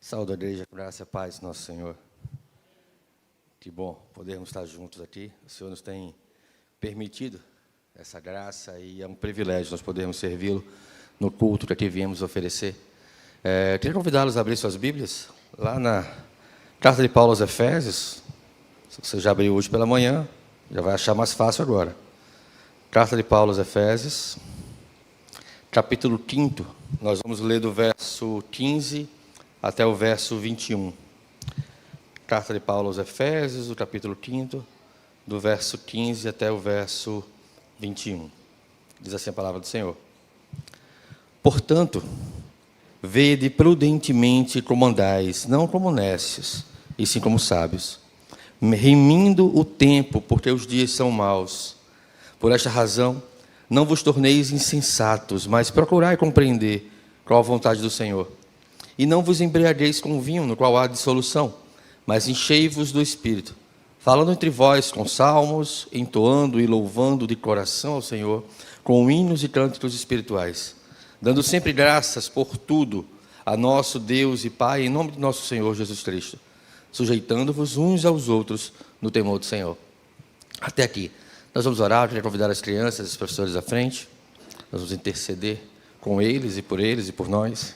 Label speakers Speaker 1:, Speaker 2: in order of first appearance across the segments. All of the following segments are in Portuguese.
Speaker 1: Saúde a igreja, graça e paz, nosso Senhor. Que bom podermos estar juntos aqui. O Senhor nos tem permitido essa graça e é um privilégio nós podermos servi-lo no culto que aqui viemos oferecer. Queria convidá-los a abrir suas Bíblias lá na Carta de Paulo aos Efésios. Se você já abriu hoje pela manhã, já vai achar mais fácil agora. Carta de Paulo aos Efésios, capítulo 5. Nós vamos ler do verso 15 até o verso 21. Carta de Paulo aos Efésios, o capítulo 5, do verso 15 até o verso 21. Diz assim a palavra do Senhor. Portanto, vede prudentemente como andais, não como necios, e sim como sábios, remindo o tempo, porque os dias são maus. Por esta razão, não vos torneis insensatos, mas procurai compreender qual a vontade do Senhor. E não vos embriagueis com vinho, no qual há dissolução, mas enchei-vos do Espírito, falando entre vós com salmos, entoando e louvando de coração ao Senhor, com hinos e cânticos espirituais, dando sempre graças por tudo a nosso Deus e Pai, em nome de nosso Senhor Jesus Cristo, sujeitando-vos uns aos outros no temor do Senhor. Até aqui. Nós vamos orar, eu queria convidar as crianças, os professores à frente, nós vamos interceder com eles e por nós.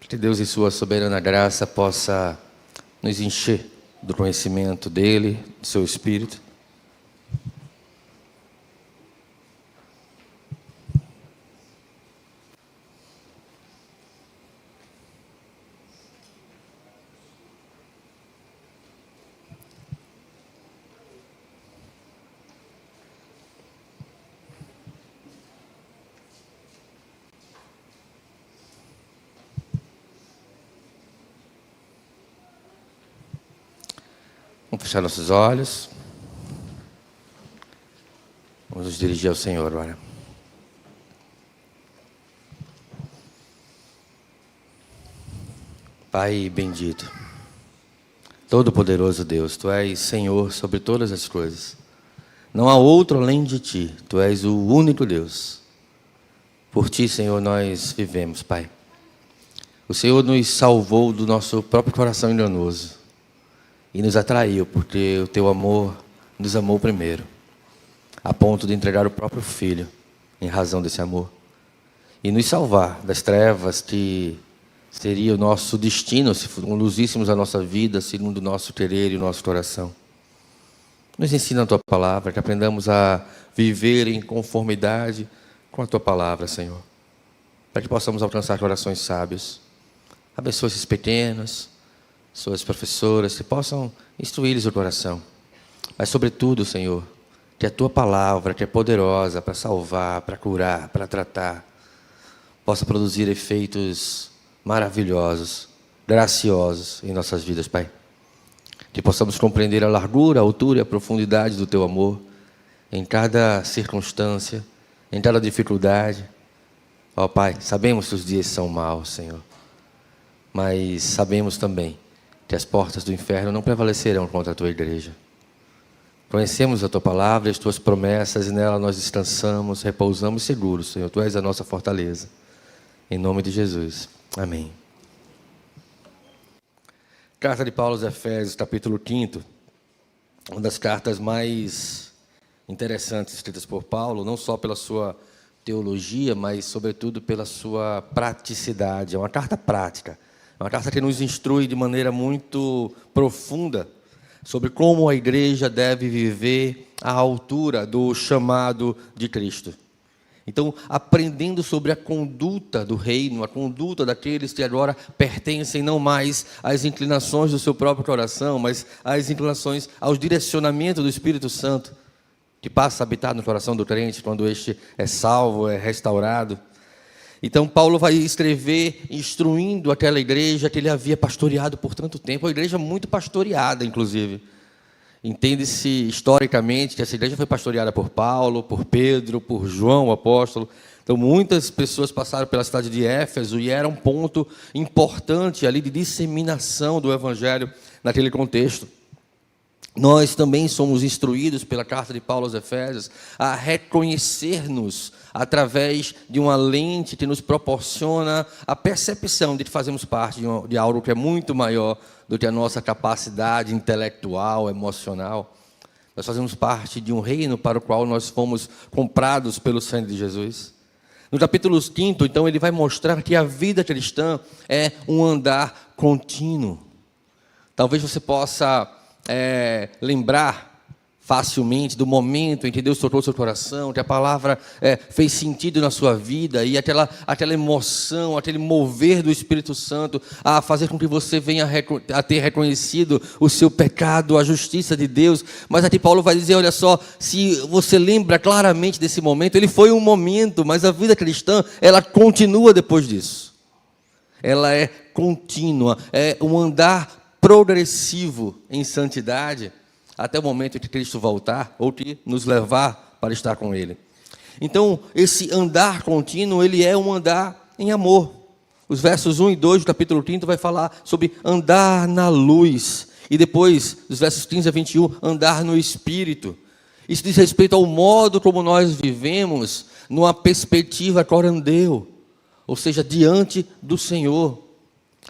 Speaker 1: Que Deus, em sua soberana graça, possa nos encher do conhecimento dEle, do seu Espírito. Vamos fechar nossos olhos. Vamos nos dirigir ao Senhor agora. Pai bendito, Todo-Poderoso Deus, Tu és Senhor sobre todas as coisas. Não há outro além de Ti. Tu és o único Deus. Por Ti, Senhor, nós vivemos, Pai. O Senhor nos salvou do nosso próprio coração enganoso. E nos atraiu, porque o Teu amor nos amou primeiro, a ponto de entregar o próprio Filho, em razão desse amor, e nos salvar das trevas que seria o nosso destino, se conduzíssemos a nossa vida segundo o nosso querer e o nosso coração. Nos ensina a Tua Palavra, que aprendamos a viver em conformidade com a Tua Palavra, Senhor, para que possamos alcançar corações sábios. Abençoa esses pequenos, suas professoras, que possam instruir-lhes o coração. Mas, sobretudo, Senhor, que a Tua Palavra, que é poderosa para salvar, para curar, para tratar, possa produzir efeitos maravilhosos, graciosos em nossas vidas, Pai. Que possamos compreender a largura, a altura e a profundidade do Teu amor em cada circunstância, em cada dificuldade. Ó Pai, sabemos que os dias são maus, Senhor, mas sabemos também que as portas do inferno não prevalecerão contra a Tua igreja. Conhecemos a Tua Palavra e as Tuas promessas, e nela nós descansamos, repousamos seguros, Senhor. Tu és a nossa fortaleza. Em nome de Jesus. Amém. Carta de Paulo aos Efésios, capítulo 5. Uma das cartas mais interessantes escritas por Paulo, não só pela sua teologia, mas sobretudo pela sua praticidade. É uma carta prática. É uma carta que nos instrui de maneira muito profunda sobre como a igreja deve viver à altura do chamado de Cristo. Então, aprendendo sobre a conduta do reino, a conduta daqueles que agora pertencem não mais às inclinações do seu próprio coração, mas às inclinações, aos direcionamentos do Espírito Santo, que passa a habitar no coração do crente quando este é salvo, é restaurado. Então, Paulo vai escrever instruindo aquela igreja que ele havia pastoreado por tanto tempo, uma igreja muito pastoreada, inclusive. Entende-se historicamente que essa igreja foi pastoreada por Paulo, por Pedro, por João, o apóstolo. Então, muitas pessoas passaram pela cidade de Éfeso e era um ponto importante ali de disseminação do evangelho naquele contexto. Nós também somos instruídos pela carta de Paulo aos Efésios a reconhecer-nos através de uma lente que nos proporciona a percepção de que fazemos parte de algo que é muito maior do que a nossa capacidade intelectual, emocional. Nós fazemos parte de um reino para o qual nós fomos comprados pelo sangue de Jesus. No capítulo 5, então, ele vai mostrar que a vida cristã é um andar contínuo. Talvez você possa lembrar facilmente do momento em que Deus tocou seu coração, que a palavra fez sentido na sua vida, e aquela emoção, aquele mover do Espírito Santo a fazer com que você venha a ter reconhecido o seu pecado, a justiça de Deus. Mas aqui Paulo vai dizer, olha só, se você lembra claramente desse momento, ele foi um momento, mas a vida cristã, ela continua depois disso. Ela é contínua, é um andar progressivo em santidade, até o momento em que Cristo voltar, ou que nos levar para estar com Ele. Então, esse andar contínuo, ele é um andar em amor. Os versos 1 e 2 do capítulo 5 vai falar sobre andar na luz. E depois, dos versos 15 a 21, andar no Espírito. Isso diz respeito ao modo como nós vivemos, numa perspectiva corandeu, ou seja, diante do Senhor.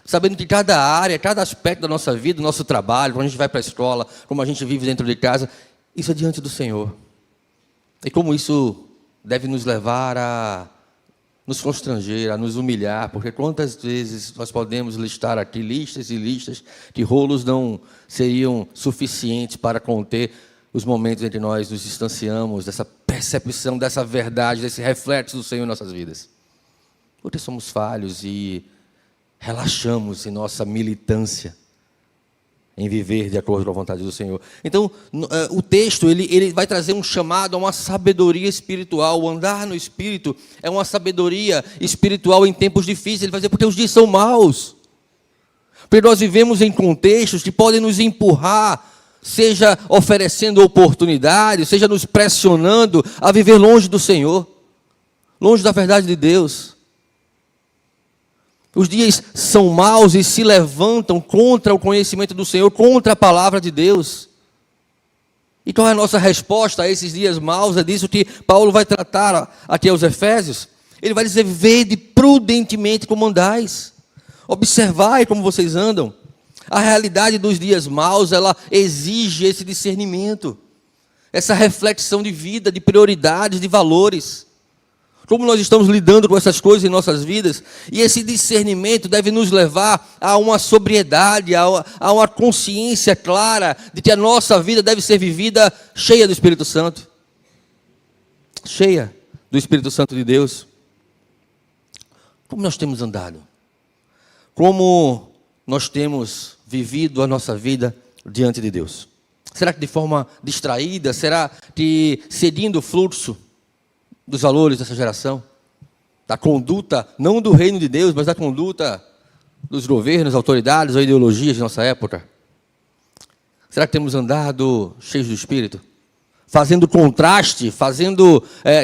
Speaker 1: Sabendo que cada área, cada aspecto da nossa vida, do nosso trabalho, quando a gente vai para a escola, como a gente vive dentro de casa, isso é diante do Senhor. E como isso deve nos levar a nos constranger, a nos humilhar, porque quantas vezes nós podemos listar aqui listas e listas que rolos não seriam suficientes para conter os momentos em que nós nos distanciamos dessa percepção, dessa verdade, desse reflexo do Senhor em nossas vidas. Porque somos falhos e relaxamos em nossa militância em viver de acordo com a vontade do Senhor. Então, o texto ele vai trazer um chamado a uma sabedoria espiritual. O andar no Espírito é uma sabedoria espiritual em tempos difíceis. Ele vai dizer, porque os dias são maus. Porque nós vivemos em contextos que podem nos empurrar, seja oferecendo oportunidades, seja nos pressionando a viver longe do Senhor, longe da verdade de Deus. Os dias são maus e se levantam contra o conhecimento do Senhor, contra a palavra de Deus. E qual é a nossa resposta a esses dias maus? É disso que Paulo vai tratar aqui aos Efésios. Ele vai dizer, vede prudentemente como andais. Observai como vocês andam. A realidade dos dias maus, ela exige esse discernimento. Essa reflexão de vida, de prioridades, de valores. Como nós estamos lidando com essas coisas em nossas vidas, e esse discernimento deve nos levar a uma sobriedade, a uma consciência clara de que a nossa vida deve ser vivida cheia do Espírito Santo. Cheia do Espírito Santo de Deus. Como nós temos andado? Como nós temos vivido a nossa vida diante de Deus? Será que de forma distraída? Será que seguindo o fluxo dos valores dessa geração, da conduta, não do reino de Deus, mas da conduta dos governos, autoridades ou ideologias de nossa época? Será que temos andado cheios do Espírito? Fazendo contraste, fazendo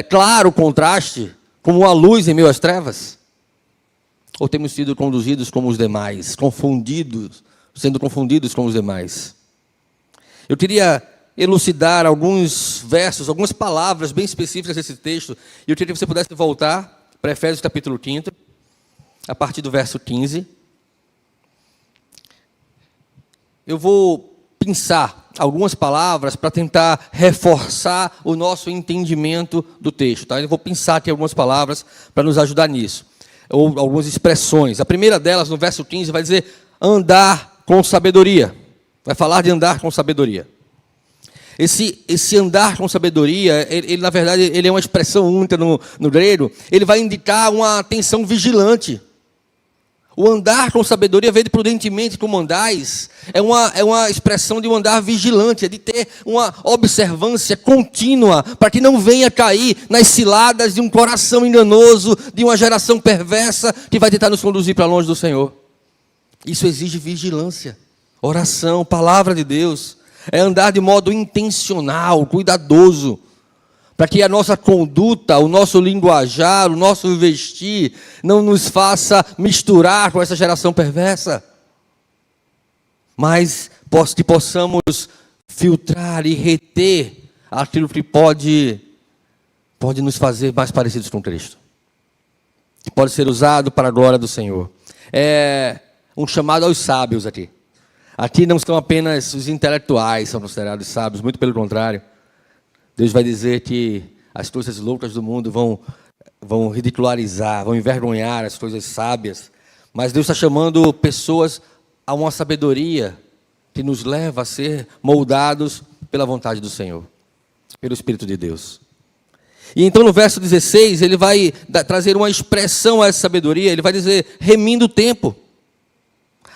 Speaker 1: claro o contraste, como uma luz em meio às trevas? Ou temos sido conduzidos como os demais, sendo confundidos com os demais? Eu queria elucidar alguns versos, algumas palavras bem específicas desse texto, e eu queria que você pudesse voltar para Efésios capítulo 5, a partir do verso 15. Eu vou pensar algumas palavras para tentar reforçar o nosso entendimento do texto. Tá? Eu vou pensar aqui algumas palavras para nos ajudar nisso, ou algumas expressões. A primeira delas, no verso 15, vai dizer andar com sabedoria. Vai falar de andar com sabedoria. Esse andar com sabedoria, ele na verdade, ele é uma expressão única no grego. Ele vai indicar uma atenção vigilante. O andar com sabedoria, vede prudentemente como andais, é uma expressão de um andar vigilante, é de ter uma observância contínua, para que não venha cair nas ciladas de um coração enganoso, de uma geração perversa, que vai tentar nos conduzir para longe do Senhor. Isso exige vigilância, oração, palavra de Deus. É andar de modo intencional, cuidadoso, para que a nossa conduta, o nosso linguajar, o nosso vestir, não nos faça misturar com essa geração perversa, mas que possamos filtrar e reter aquilo que pode pode nos fazer mais parecidos com Cristo. Que pode ser usado para a glória do Senhor. É um chamado aos sábios aqui. Aqui não são apenas os intelectuais são considerados sábios, muito pelo contrário. Deus vai dizer que as coisas loucas do mundo vão ridicularizar, vão envergonhar as coisas sábias. Mas Deus está chamando pessoas a uma sabedoria que nos leva a ser moldados pela vontade do Senhor, pelo Espírito de Deus. E então no verso 16, ele vai trazer uma expressão a essa sabedoria, ele vai dizer, remindo o tempo.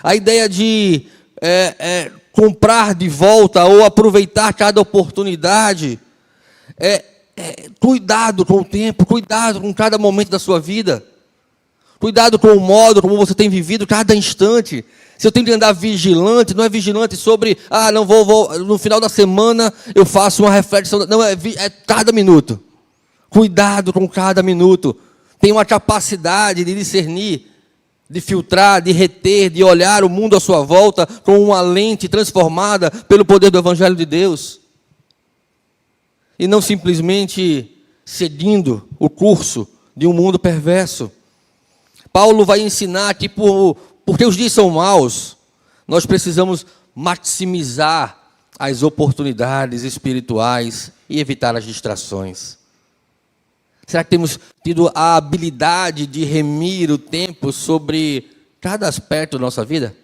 Speaker 1: A ideia de comprar de volta ou aproveitar cada oportunidade, cuidado com o tempo, cuidado com cada momento da sua vida, cuidado com o modo como você tem vivido cada instante. Se eu tenho que andar vigilante, não é vigilante sobre, não vou no final da semana eu faço uma reflexão, não, é cada minuto. Cuidado com cada minuto. Tenha uma capacidade de discernir, de filtrar, de reter, de olhar o mundo à sua volta com uma lente transformada pelo poder do Evangelho de Deus. E não simplesmente seguindo o curso de um mundo perverso. Paulo vai ensinar que porque os dias são maus, nós precisamos maximizar as oportunidades espirituais e evitar as distrações. Será que temos tido a habilidade de remir o tempo sobre cada aspecto da nossa vida?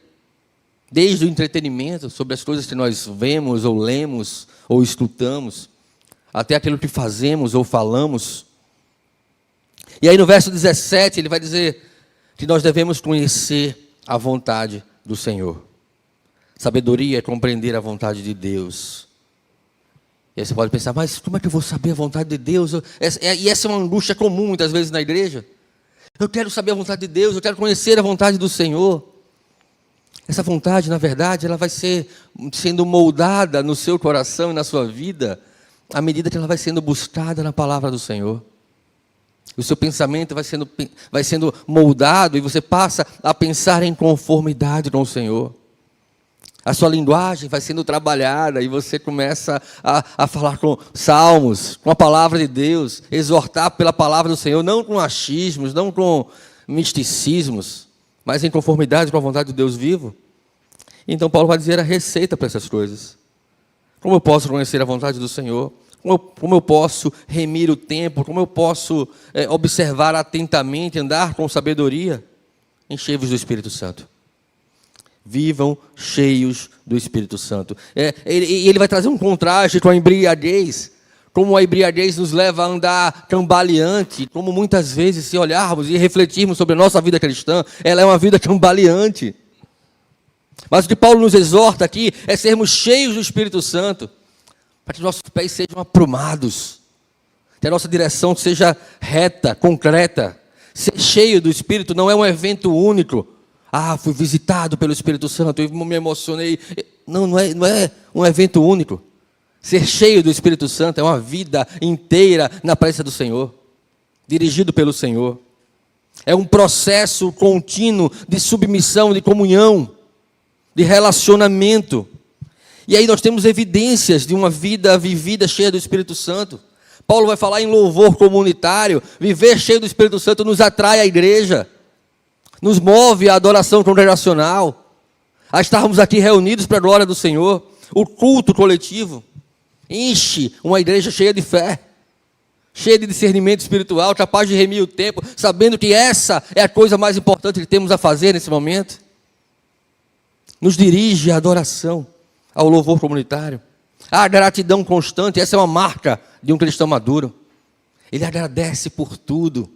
Speaker 1: Desde o entretenimento, sobre as coisas que nós vemos, ou lemos, ou escutamos, até aquilo que fazemos ou falamos. E aí no verso 17 ele vai dizer que nós devemos conhecer a vontade do Senhor. Sabedoria é compreender a vontade de Deus. E aí você pode pensar, mas como é que eu vou saber a vontade de Deus? E essa é uma angústia comum muitas vezes na igreja. Eu quero saber a vontade de Deus, eu quero conhecer a vontade do Senhor. Essa vontade, na verdade, ela vai sendo moldada no seu coração e na sua vida, à medida que ela vai sendo buscada na palavra do Senhor. O seu pensamento vai sendo moldado e você passa a pensar em conformidade com o Senhor. A sua linguagem vai sendo trabalhada e você começa a falar com salmos, com a palavra de Deus, exortar pela palavra do Senhor, não com achismos, não com misticismos, mas em conformidade com a vontade de Deus vivo. Então Paulo vai dizer a receita para essas coisas. Como eu posso conhecer a vontade do Senhor? Como eu posso remir o tempo? Como eu posso observar atentamente, andar com sabedoria? Enchei-vos do Espírito Santo. Vivam cheios do Espírito Santo. Ele vai trazer um contraste com a embriaguez, como a embriaguez nos leva a andar cambaleante, como muitas vezes, se olharmos e refletirmos sobre a nossa vida cristã, ela é uma vida cambaleante. Mas o que Paulo nos exorta aqui é sermos cheios do Espírito Santo, para que nossos pés sejam aprumados, que a nossa direção seja reta, concreta. Ser cheio do Espírito não é um evento único. Fui visitado pelo Espírito Santo, eu me emocionei. Não é um evento único. Ser cheio do Espírito Santo é uma vida inteira na presença do Senhor, dirigido pelo Senhor. É um processo contínuo de submissão, de comunhão, de relacionamento. E aí nós temos evidências de uma vida vivida cheia do Espírito Santo. Paulo vai falar em louvor comunitário. Viver cheio do Espírito Santo nos atrai à igreja, nos move à adoração congregacional, a estarmos aqui reunidos para a glória do Senhor. O culto coletivo enche uma igreja cheia de fé, cheia de discernimento espiritual, capaz de remir o tempo, sabendo que essa é a coisa mais importante que temos a fazer nesse momento. Nos dirige à adoração, ao louvor comunitário, à gratidão constante. Essa é uma marca de um cristão maduro. Ele agradece por tudo.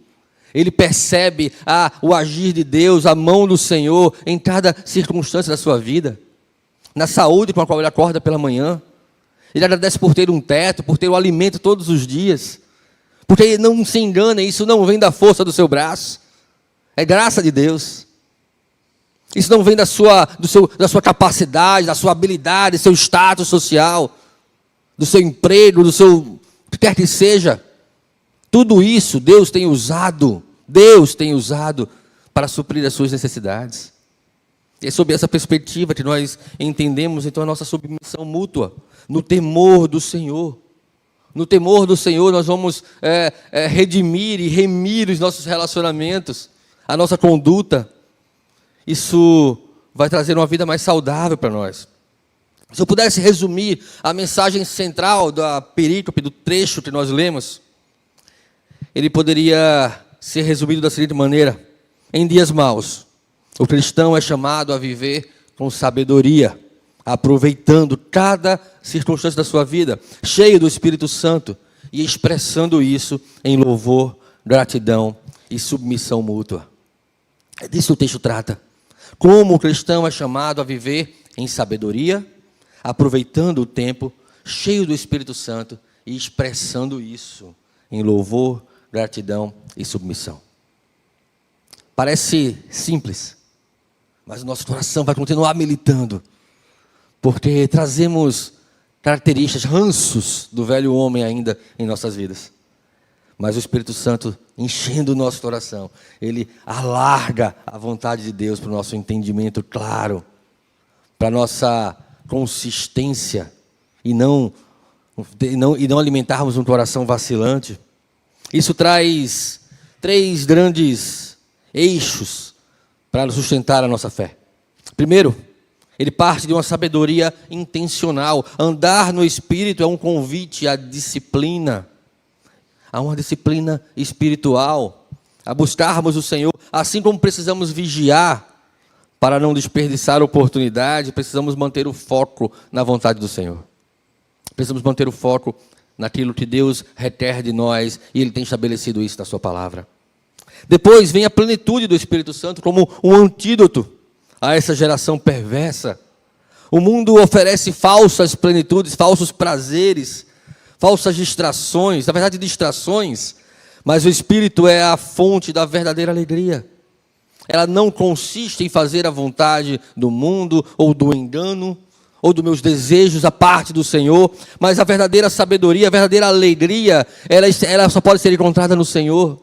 Speaker 1: Ele percebe o agir de Deus, a mão do Senhor em cada circunstância da sua vida. Na saúde com a qual ele acorda pela manhã. Ele agradece por ter um teto, por ter o alimento todos os dias. Porque não se engane, isso não vem da força do seu braço. É graça de Deus. Isso não vem da sua capacidade, da sua habilidade, do seu status social, do seu emprego, do seu o que quer que seja. Tudo isso Deus tem usado para suprir as suas necessidades. E é sob essa perspectiva que nós entendemos então a nossa submissão mútua, no temor do Senhor, No temor do Senhor, nós vamos redimir e remir os nossos relacionamentos, a nossa conduta. Isso vai trazer uma vida mais saudável para nós. Se eu pudesse resumir a mensagem central da perícope, do trecho que nós lemos, ele poderia ser resumido da seguinte maneira: em dias maus, o cristão é chamado a viver com sabedoria, aproveitando cada circunstância da sua vida, cheio do Espírito Santo e expressando isso em louvor, gratidão e submissão mútua. É disso que o texto trata. Como o cristão é chamado a viver em sabedoria, aproveitando o tempo, cheio do Espírito Santo e expressando isso em louvor, gratidão e submissão. Parece simples, mas o nosso coração vai continuar militando, porque trazemos características, ranços do velho homem ainda em nossas vidas. Mas o Espírito Santo, enchendo o nosso coração, ele alarga a vontade de Deus para o nosso entendimento claro, para a nossa consistência, e não alimentarmos um coração vacilante. Isso traz 3 grandes eixos para sustentar a nossa fé. Primeiro, ele parte de uma sabedoria intencional. Andar no Espírito é um convite à disciplina, a uma disciplina espiritual, a buscarmos o Senhor. Assim como precisamos vigiar para não desperdiçar a oportunidade, precisamos manter o foco na vontade do Senhor. Precisamos manter o foco naquilo que Deus requer de nós, e Ele tem estabelecido isso na sua palavra. Depois vem a plenitude do Espírito Santo como um antídoto a essa geração perversa. O mundo oferece falsas plenitudes, falsos prazeres, falsas distrações, na verdade distrações, mas o Espírito é a fonte da verdadeira alegria. Ela não consiste em fazer a vontade do mundo, ou do engano, ou dos meus desejos à parte do Senhor, mas a verdadeira sabedoria, a verdadeira alegria, ela só pode ser encontrada no Senhor.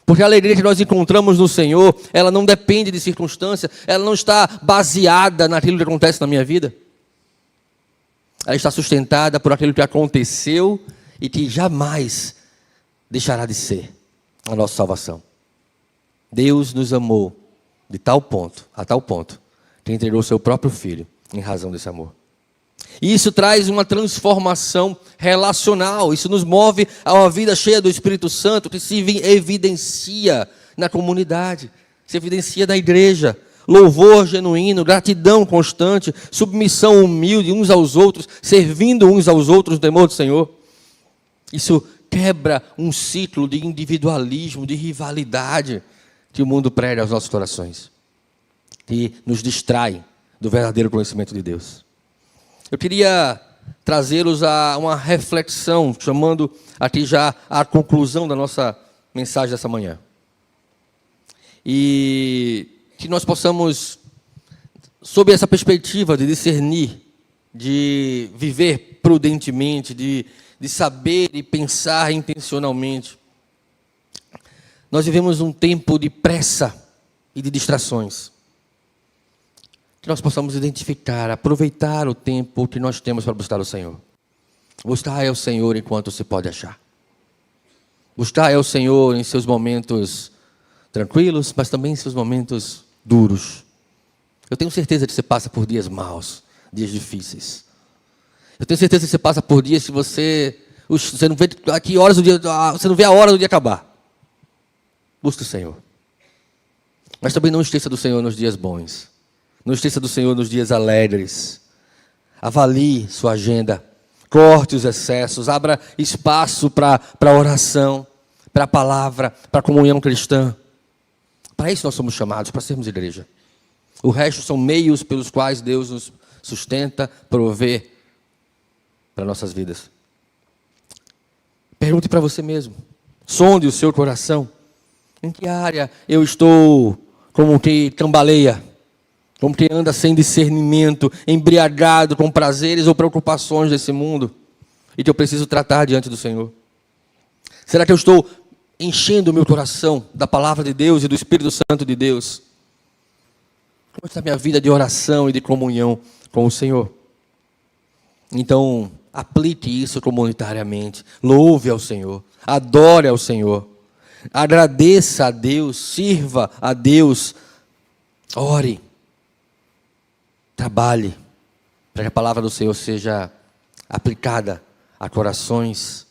Speaker 1: Porque a alegria que nós encontramos no Senhor, ela não depende de circunstância, ela não está baseada naquilo que acontece na minha vida. Ela está sustentada por aquilo que aconteceu e que jamais deixará de ser a nossa salvação. Deus nos amou de tal ponto, a tal ponto, que entregou o seu próprio Filho em razão desse amor. E isso traz uma transformação relacional, isso nos move a uma vida cheia do Espírito Santo, que se evidencia na comunidade, se evidencia na igreja. Louvor genuíno, gratidão constante, submissão humilde uns aos outros, servindo uns aos outros no temor do Senhor. Isso quebra um ciclo de individualismo, de rivalidade que o mundo prega aos nossos corações, que nos distrai do verdadeiro conhecimento de Deus. Eu queria trazê-los a uma reflexão, chamando aqui já a conclusão da nossa mensagem dessa manhã. E que nós possamos, sob essa perspectiva de discernir, de viver prudentemente, de saber e pensar intencionalmente. Nós vivemos um tempo de pressa e de distrações. Que nós possamos identificar, aproveitar o tempo que nós temos para buscar o Senhor. Buscar é o Senhor enquanto se pode achar. Buscar é o Senhor em seus momentos tranquilos, mas também em seus momentos duros. Eu tenho certeza que você passa por dias maus, dias difíceis. Eu tenho certeza que você passa por dias que você não vê a que horas do dia, você não vê a hora do dia acabar. Busque o Senhor. Mas também não esqueça do Senhor nos dias bons. Não esqueça do Senhor nos dias alegres. Avalie sua agenda. Corte os excessos. Abra espaço para a oração, para a palavra, para a comunhão cristã. Para isso nós somos chamados, para sermos igreja. O resto são meios pelos quais Deus nos sustenta, provê para nossas vidas. Pergunte para você mesmo. Sonde o seu coração. Em que área eu estou como que cambaleia? Como que anda sem discernimento, embriagado com prazeres ou preocupações desse mundo, e que eu preciso tratar diante do Senhor? Será que eu estou enchendo o meu coração da palavra de Deus e do Espírito Santo de Deus? Como está a minha vida de oração e de comunhão com o Senhor? Então, aplique isso comunitariamente. Louve ao Senhor, adore ao Senhor, agradeça a Deus, sirva a Deus, ore, trabalhe, para que a palavra do Senhor seja aplicada a corações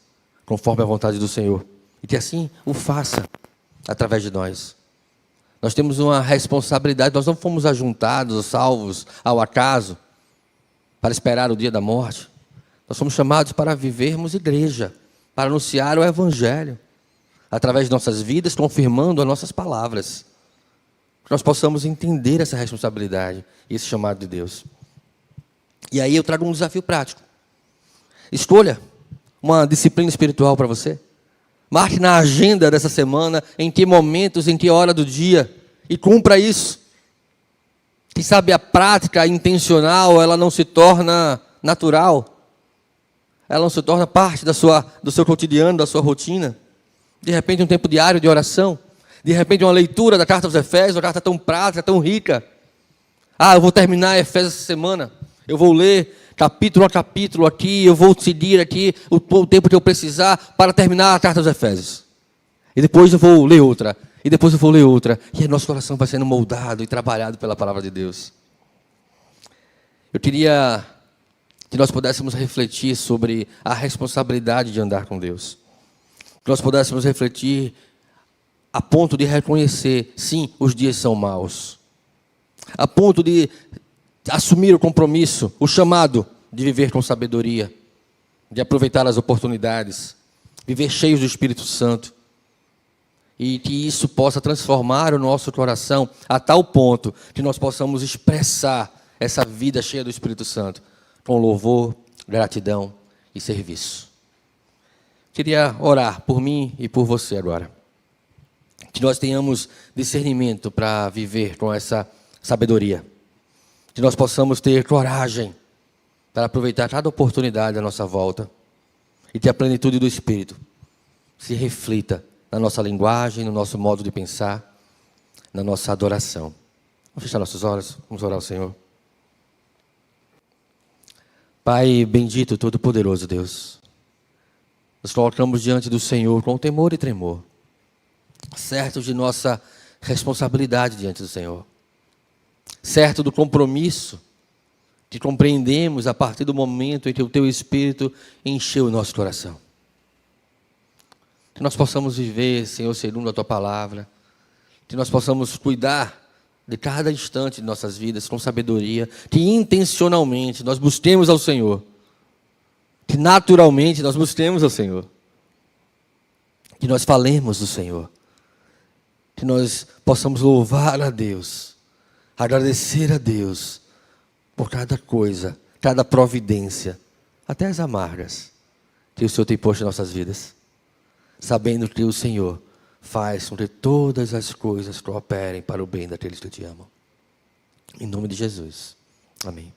Speaker 1: conforme a vontade do Senhor. E que assim o faça através de nós. Nós temos uma responsabilidade, nós não fomos ajuntados, salvos ao acaso, para esperar o dia da morte. Nós somos chamados para vivermos igreja, para anunciar o Evangelho, através de nossas vidas, confirmando as nossas palavras. Que nós possamos entender essa responsabilidade, esse chamado de Deus. E aí eu trago um desafio prático. Escolha uma disciplina espiritual para você. Marque na agenda dessa semana, em que momentos, em que hora do dia, e cumpra isso. Quem sabe a prática intencional, ela não se torna natural. Ela não se torna parte do seu cotidiano, da sua rotina. De repente um tempo diário de oração. De repente uma leitura da carta aos Efésios, uma carta tão prática, tão rica. Eu vou terminar Efésios essa semana. Eu vou ler capítulo a capítulo aqui, eu vou seguir aqui o tempo que eu precisar para terminar a carta aos Efésios. E depois eu vou ler outra. E depois eu vou ler outra. E aí nosso coração vai sendo moldado e trabalhado pela palavra de Deus. Eu queria que nós pudéssemos refletir sobre a responsabilidade de andar com Deus. Que nós pudéssemos refletir a ponto de reconhecer, sim, os dias são maus. A ponto de assumir o compromisso, o chamado de viver com sabedoria, de aproveitar as oportunidades, viver cheios do Espírito Santo. E que isso possa transformar o nosso coração a tal ponto que nós possamos expressar essa vida cheia do Espírito Santo com louvor, gratidão e serviço. Queria orar por mim e por você agora. Que nós tenhamos discernimento para viver com essa sabedoria. Que nós possamos ter coragem para aproveitar cada oportunidade à nossa volta. E que a plenitude do Espírito se reflita na nossa linguagem, no nosso modo de pensar, na nossa adoração. Vamos fechar nossos olhos, vamos orar ao Senhor. Pai bendito, todo-poderoso Deus, nos colocamos diante do Senhor com temor e tremor, certos de nossa responsabilidade diante do Senhor, certo do compromisso que compreendemos a partir do momento em que o Teu Espírito encheu o nosso coração. Que nós possamos viver, Senhor, segundo a Tua Palavra, que nós possamos cuidar de cada instante de nossas vidas com sabedoria, que intencionalmente nós busquemos ao Senhor, que naturalmente nós busquemos ao Senhor, que nós falemos do Senhor, que nós possamos louvar a Deus, agradecer a Deus por cada coisa, cada providência, até as amargas, que o Senhor tem posto em nossas vidas, sabendo que o Senhor faz com que todas as coisas cooperem para o bem daqueles que te amam. Em nome de Jesus. Amém.